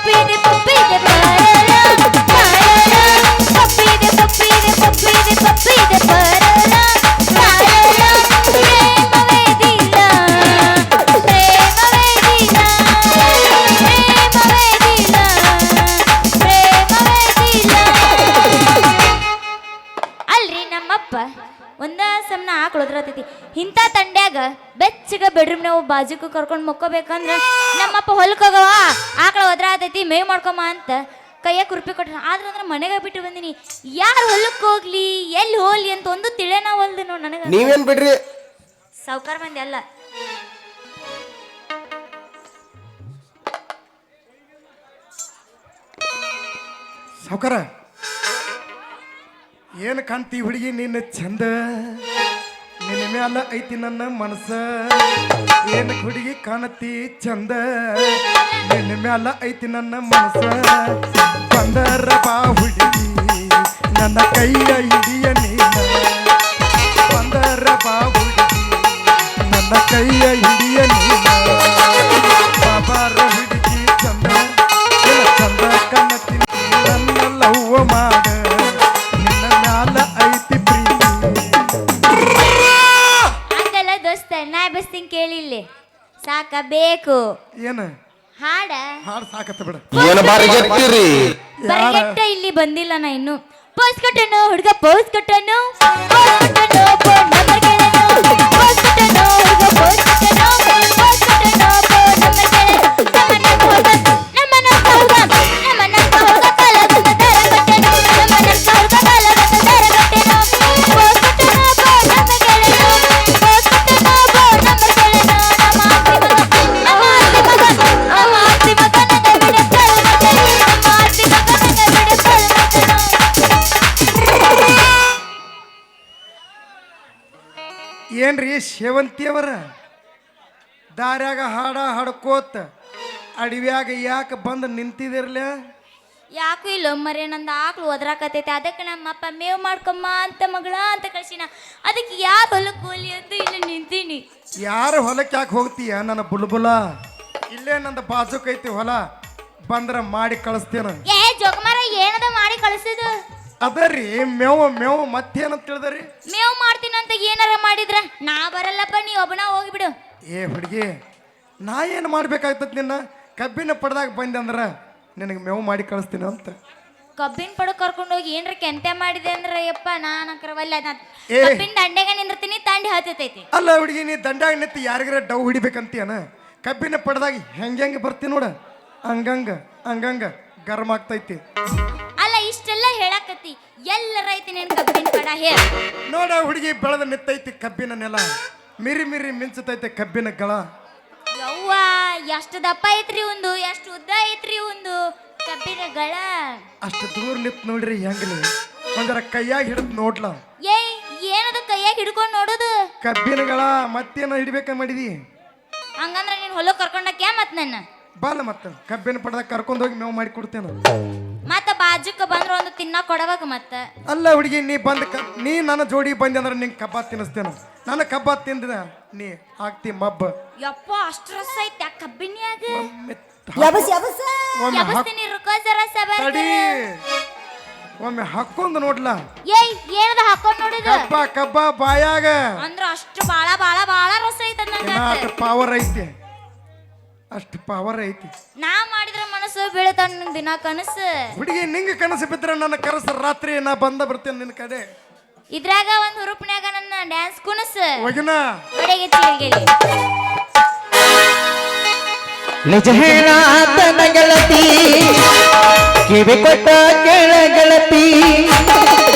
ಪಪ್ಪಿದೆ ಪಪ್ಪಿದೆ ಬರಲ ಬರಲ ಪಪ್ಪಿದೆ ಪಪ್ಪಿದೆ ಪಪ್ಪಿದೆ ಪಪ್ಪಿದೆ ಬರಲ ಬರಲ ಪ್ರೇಮವೇ ದಿಲ್ಲ ಪ್ರೇಮವೇ ದಿಲ್ಲ ಪ್ರೇಮವೇ ದಿಲ್ಲ ಪ್ರೇಮವೇ ದಿಲ್ಲ. ಅಲ್ರಿ ನಮ್ಮಪ್ಪ ಒಂದ ಸಮನ ಆಕಳು ಒದ್ರತೈತಿ ಇಂಥ ತಂಡ್ಯಾಗ ಬೆಚ್ಚಗ ಬೆಡ್ರೂಮ್ ನಾವು ಬಾಜುಕು ಕರ್ಕೊಂಡು ಮಕ್ಕೋಬೇಕಂದ್ರ ನಮ್ಮಪ್ಪ ಹೊಲಕ್ಕೆ ಹೋಗವ ಆಕಳ ಒದ್ರಾತೈತಿ ಮೇವ್ ಮಾಡ್ಕೊಮ್ಮ ಅಂತ ಕೈಯಾಗ ಕುರ್ಪಿ ಕೊಟ್ಟ ಆದ್ರ ಅಂದ್ರೆ ಮನೆಗೆ ಬಿಟ್ಟು ಬಂದಿನಿ. ಯಾರು ಹೊಲಕ್ಕೆ ಹೋಗ್ಲಿ ಎಲ್ಲಿ ಹೋಗ್ಲಿ ಅಂತ ಒಂದು ತಿಳಿಯನ ಹೊಲ್ದು ನೋಡ್ ನನಗ. ನೀವೇನ್ ಬಿಡ್ರಿ ಸಾವ್ಕಾರ ಮಂದಿ ಅಲ್ಲ. ಸಾವ್ಕಾರ ಏನು ಕಾಣ್ತಿ ಹುಡುಗಿ ನಿನ್ನ ಚಂದ ನಿನ್ನ ಮ್ಯಾಲ ಐತಿ ನನ್ನ ಮನಸ್ಸ. ಏನು ಹುಡುಗಿ ಕಾಣತಿ ಚಂದ ನಿನ್ನ ಮ್ಯಾಲ ಐತಿ ನನ್ನ ಮನಸ್ಸ. ಬಂದರ ಬಾ ಹುಡುಗಿ ನನ್ನ ಕೈಯ ಹಿಡಿಯ ನೀನ. ಬಂದರ ಬಾ ಹುಡುಗಿ ನನ್ನ ಕೈಯ ಹಿಡಿಯ ನೀನ. ಬಾಬಾರ ಹುಡುಗಿ ಚಂದ ನಿನ್ನ ಚಂದ ಕನ್ನತಿ ನನ್ನ ಲವ್ವ ಮಾಡ. ನಿನ್ನ ಮ್ಯಾಲ ಐತಿ ಪ್ರೀತಿ. ಹಂಗಲ್ಲ ದೋಸ್ತ ನಾ ಬಸ್ತಿಂಗ್ ಕೇಳಿಲ್ಲಿ ಸಾಕ ಬೇಕು ಏನ ಹಾಡ ಹಾಡು ಸಾಕತ್ತ ಬಿಡ. ಏನ ಬಾರಿ ಗೆಟ್ಟಿರಿ ಬರಗೆಟ್ಟ ಇಲ್ಲಿ ಬಂದಿಲ್ಲ ನಾ ಇನ್ನು. ಪೋಸ್ ಕಟ್ಟನು ಹುಡುಗ ಪೋಸ್ ಕಟ್ಟನು ಪೋಸ್ ಕಟ್ಟನು ಫೋನ್ ನಂಬರ್ ಕೇಳನು ಪೋಸ್ ಕಟ್ಟನು ಹುಡುಗ ಪೋಸ್ ಕಟ್ಟನು ಪೋಸ್ ಕಟ್ಟನು ಫೋನ್ ನಂಬರ್ ಕೇಳನು. ನಮ್ಮನ್ನ ಹೋಗ ಕಾಲಗದ ದರ ಕಟ್ಟನು ನಮ್ಮನ್ನ ಹೋಗ ಕಾಲಗದ ದರ ಕಟ್ಟನು. ಪೋಸ್ ಕಟ್ಟನು ಫೋನ್ ನಂಬರ್ ಕೇಳನು ಪೋಸ್ ಕಟ್ಟನು ಫೋನ್ ನಂಬರ್ ಕೇಳನು. ನಮ್ಮ ಆರ್ತಿ ಮಗ ನನ್ನ ಬಿಡ ಕಲ್ ಮಗನು. ನಮ್ಮ ಆರ್ತಿ ಮಗ ನನ್ನ ಬಿಡ ಕಲ್ ಮಗನು. ಏನ್ರಿ ಸೇವಂತಿಯವರ ದಾರ್ಯಾಗ ಹಾಡ ಹಾಡ್ಕೋತ ಅಡವ್ಯಾಗ ಯಾಕೆ ಬಂದು ನಿಂತಿದಿರ್ಲ? ಯಾಕು ಇಲ್ಲ ಮರೆ ನಂದು ಆಕಳು ಒದ್ರಾಕತೈತೆ ಅದಕ್ಕೆ ನಮ್ಮಪ್ಪ ಮೇವ್ ಮಾಡ್ಕೊಮ್ಮ ಅಂತ ಮಗಳ ಅಂತ ಕಳ್ಸಿನ. ಅದಕ್ಕೆ ಯಾರು ಹೊಲಕ್ಕೆ ಹೋಲಿ ಅಂತ ಇಲ್ಲಿ ನಿಂತೀನಿ. ಯಾರು ಹೊಲಕ್ಕೆ ಯಾಕೆ ಹೋಗ್ತೀಯ ನನ್ನ ಬುಲ್ಬುಲ? ಇಲ್ಲೇ ನಂದು ಬಾಜುಕೈತಿ ಹೊಲ, ಬಂದ್ರ ಮಾಡಿ ಕಳಿಸ್ತೇನ. ಏ ಜೋಗಮಾರ ಏನದ ಮಾಡಿ ಕಳ್ಸೋದು? ಅದರಿ ಮೇವು ಮೇವು ಮತ್ತೇನಂತ ತಿಳಿದ್ರಿ? ಮೇವ್ ಮಾಡ್ತೀನಂತ ಏನಾರ ಮಾಡಿದ್ರ ನಾ ಬರಲ್ಲಪ್ಪ, ನೀ ಒಬ್ಬನ ಹೋಗಿಬಿಡು. ಏ ಹುಡುಗಿ, ನಾ ಏನು ಮಾಡ್ಬೇಕಾಗ್ತದ? ನಿನ್ನ ಕಬ್ಬಿನ ಪಡ್ದಾಗ ಬಂದೆ ಅಂದ್ರ ನಿನಗೆ ಮೇವು ಮಾಡಿ ಕಳಿಸ್ತೀನಿ ಅಂತ. ಕಬ್ಬಿನ ಪಡ ಕರ್ಕೊಂಡು ಹೋಗಿ ಏನ್ರ ಕೆಂತೆ ಮಾಡಿದೆ ಅಂದ್ರ ಯಪ್ಪ ನಾನು ಅಕ್ರವಲ್ಲ. ಏ. ಕಬ್ಬಿನ ದಂಡೆಗ ನಿಂದಿರ್ತೀನಿ, ತಂಡಿ ಹತ್ತೈತಿ. ಅಲ್ಲ ಹುಡುಗಿ, ನೀ ದಂಡಾಗ ನಿಂತು ಯಾರಿಗಾರ ಡವ್ ಹಿಡಿಬೇಕಂತೀಯನ? ಕಬ್ಬಿನ ಪಡ್ದಾಗ ಹೆಂಗೆ ಬರ್ತಿ ನೋಡ, ಹಂಗಂಗ ಹಂಗಂಗ ಗರಂ ಆಗ್ತೈತಿ. ಅಲ್ಲ ಇಷ್ಟೆಲ್ಲ ಹೇಳಕತ್ತಿ ಎಲ್ಲರ ಐತಿ ನೀನ್ ಕಬ್ಬಿನ ಪಡ ಹೇಳ. ನೋಡ ಹುಡುಗಿ, ಬೆಳೆದ ನಿತ್ತೈತಿ ಕಬ್ಬಿನ ನೆಲ, ಮಿರಿ ಮಿರಿ ಮಿಂಚತೈತೆ ಕಬ್ಬಿನ ಗಳ. ಯವ್ವ ಎಷ್ಟು ದಪ್ಪ ಐತ್ರಿ ಒಂದು, ಎಷ್ಟು ಉದ್ದ ಐತ್ರಿ ಒಂದು ಕಬ್ಬಿನ ಗಳ. ಅಷ್ಟು ದೂರ ನಿಂತ್ ನೋಡ್ರಿ ಹೆಂಗ್ಲಿ, ಒಂದರ ಕೈಯಾಗ ಹಿಡಿದ್ ನೋಡ್ಲ. ಏ ಏನದ ಕೈಯಾಗ ಹಿಡ್ಕೊಂಡು ನೋಡುದು? ಕಬ್ಬಿನ ಗಳ ಮತ್ತೇನ ಹಿಡಿಬೇಕ ಮಾಡಿದಿ? ಹಂಗಂದ್ರ ನೀನ್ ಹೊಲಕ್ ಕರ್ಕೊಂಡಕ್ಯಾ ಮತ್ ನನ್ನ ಬಾಲ ಮತ್ತ ಕಬ್ಬಿನ ಪಡ್ದಾಗ ಕರ್ಕೊಂಡ್ ಹೋಗಿ ಮೇವು ಮಾಡಿ ಕೊಡ್ತೇನ. ಮತ್ತ ಬಾಜುಕ ಬಂದ್ರ ಒಂದು ತಿನ್ನ ಕೊಡಬೇಕು ಮತ್ತ. ಅಲ್ಲ ಹುಡುಗಿ, ನೀ ನನ್ನ ಜೋಡಿ ಬಂದೆ ಅಂದ್ರೆ ನಿಂಗೆ ಕಬ್ಬಾತ್ ತಿನ್ನಿಸ್ತೇನ. ನನ್ನ ಕಬ್ಬಾತ್ ತಿಂದ ನೀ ಆಗ್ತಿ ಮಬ್ಬ. ಯಪ್ಪ ಅಷ್ಟ್ ರಸ ಐತಿ ಆ ಕಬ್ಬಿನ್ಯಾಗ. ಒಮ್ಮೆ ಯಬಸ್ತೀನಿ ರುಕೋ ಜರ ಸಬರ್ ತಡಿ, ಒಮ್ಮೆ ಹಾಕೊಂಡ್ ನೋಡ್ಲ. ಏಯ್ ಏನದ ಹಾಕೊಂಡ್ ನೋಡಿದ? ಕಬ್ಬ ಕಬ್ಬ ಬಾಯಾಗ ಅಂದ್ರ ಅಷ್ಟು ಬಾಳ ಬಾಳ ಬಾಳ ರಸ ಐತ ನಂಗ. ಪವರ್ ಐತಿ, ಅಷ್ಟು ಪವರ್ ಐತಿ. ನಾ ಮಾಡಿದ್ರ ಮನಸ್ಸು ಬೀಳತ ದಿನ ಕನಸು. ಹುಡುಗಿ, ನಿಂಗೆ ಕನಸು ಬಿದ್ರೆ ನನ್ನ ಕನಸು ರಾತ್ರಿ ನಾ ಬಂದ ಬರ್ತೇನೆ ನಿನ್ನ ಕಡೆ. ಇದ್ರಾಗ ಒಂದ್ ಹುರುಪ್ನ್ಯಾಗ ನನ್ನ ಡ್ಯಾನ್ಸ್ ಕುನಸು ಹೋಗಿನ ಕಡೆಗೆ ಚೀಲ್ಗೆಲಿ. ನಿಜ ಹೇಳಾತನ ಗೆಳತಿ, ಕಿವಿ ಕೊಟ್ಟ ಕೇಳ ಗೆಳತಿ,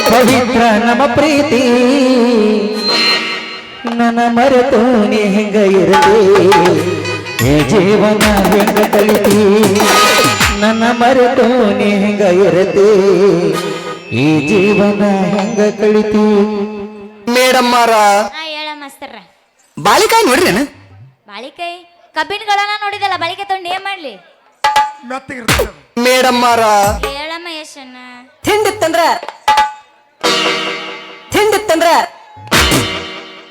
ಪವಿತ್ರ ನಮ್ಮ ಪ್ರೀತಿ. ನನ್ನ ಮರೆತು ನೀ ಹೆಂಗ ಇರಲಿ, ಈ ಜೀವನ ಹೆಂಗ ಕಲಿತಿ. ನನ್ನ ಮರೆತು ನೀ ಹೆಂಗ ಇರಲಿ, ಈ ಜೀವನ ಹೆಂಗ ಕಲಿತಿ. ಮೇಡಮ್ಮರ ಹೇಳ ಮಸ್ತರ. ಬಾಳಿಕಾಯಿ ನೋಡ್ರಿ. ಬಾಳಿಕಾಯಿ ಕಬ್ಬಿನಗಳನ್ನ ನೋಡಿದಲ್ಲ, ಬಾಳಿಕಾಯಿ ತಗೊಂಡು ಏನ್ ಮಾಡ್ಲಿ? ಮೆತ್ತಗಿರ್ತದೆ. ಮೇಡಮ್ಮರ ಹೇಳಮ್ಮ ಯಶನ್ನ. ತಿಂದಿತ್ತಂದ್ರ ತಿಂದಿತ್ತಂದ್ರ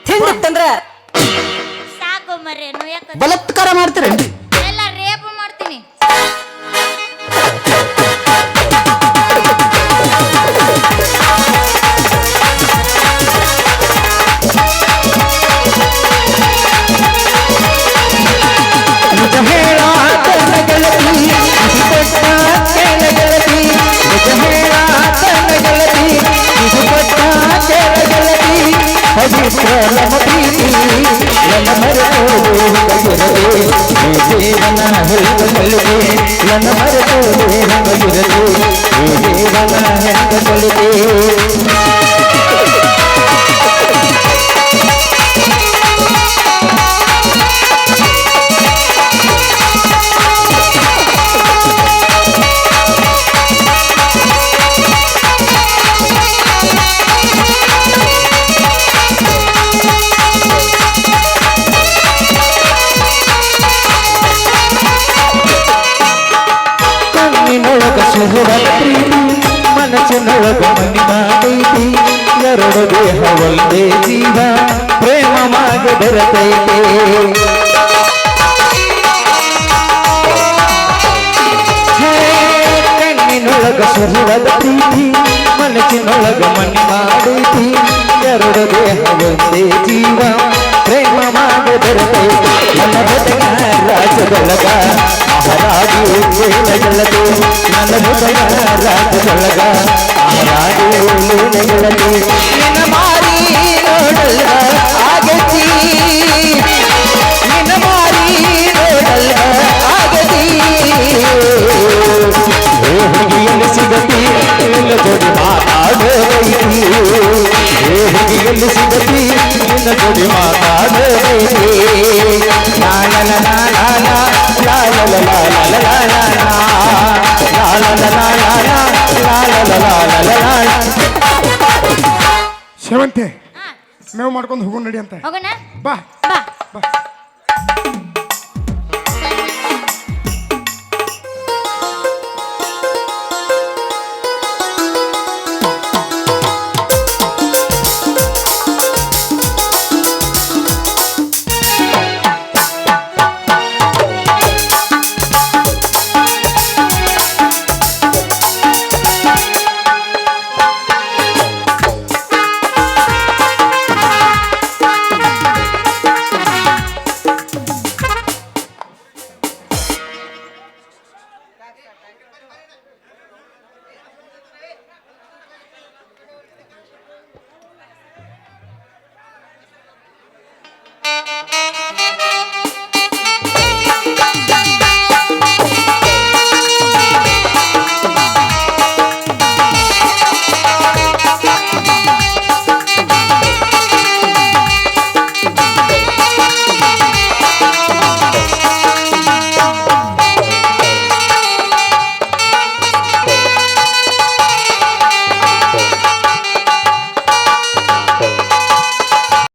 ತಿಂದಿತ್ತಂದ್ರ ಸಾಕು ಮರ್ರೆ ನೋಯಕ ಬಲಾತ್ಕಾರ ಮಾಡ್ತೀರೇನ್ರಿ? ಎಲ್ಲ ರೇಪ್ ಮಾಡ್ತೀನಿ. ಜೀವನ ಹೆಂಗ ಕಲಿತೆ ನನ್ನ ಮರೆತು ಹೆಂಗ ಇರಲಿ ಈ ಜೀವನ ಹೆಂಗ ಕಲಿತೆ ಕಣ್ಣಿನೊಳಗ ಸುಹುವ ಪ್ರೀತಿ ಮನಸ್ಸಿನೊಳಗ ಮನಿ ಮಾಡೈತಿ ಎರಡು ದೇಹ ಒಂದೇ ಜೀವ ಪ್ರೇಮ ಮಾಗ ಬೆರತೈತೆ ಕಣ್ಣಿನೊಳಗ ಸುಹುವದ ಪ್ರೀತಿ ಮನಸ್ಸಿನೊಳಗ ಮನಿ ಮಾಡೈತಿ ಎರಡು ದೇಹ ಒಂದೇ ಜೀವ ಪ್ರೇಮ ಮಾಗ ಬೆರತೈತೆ ನನ್ನ ಬದುಕ ರಾಜದೊಳಗ ಮಹಾರಾಜು ಲೀಲೆಗಳದು ನನ್ನ ಹೃದಯ ರಾಜದೊಳಗ ಮಹಾರಾಜು ಲೀಲೆಗಳದು ನಿನ್ನ ಮಾರಿ ನೋಡಲ್ಲ ಆಗತಿ ನಿನ್ನ ಮಾರಿ ನೋಡಲ್ಲ ಆಗತಿ ಹುಡುಗಿಯಲ್ಲಿ ಸಿಗತಿ ನಿನ್ನ ಜೋಡಿ ಮಾತಾಡೋದೈತಿ ಹುಡುಗಿಯಲ್ಲಿ ಸಿಗತಿ ನಿನ್ನ ಜೋಡಿ ಮಾತಾಡೋದೈತಿ ಲಾಲ ಸೇವಂತೆ ಮೇವು ಮಾಡ್ಕೊಂಡು ಹೋಗೋಣ ನಡಿ ಅಂತ ಹೋಗೋಣ ಬಾ ಬಾ ಬಾ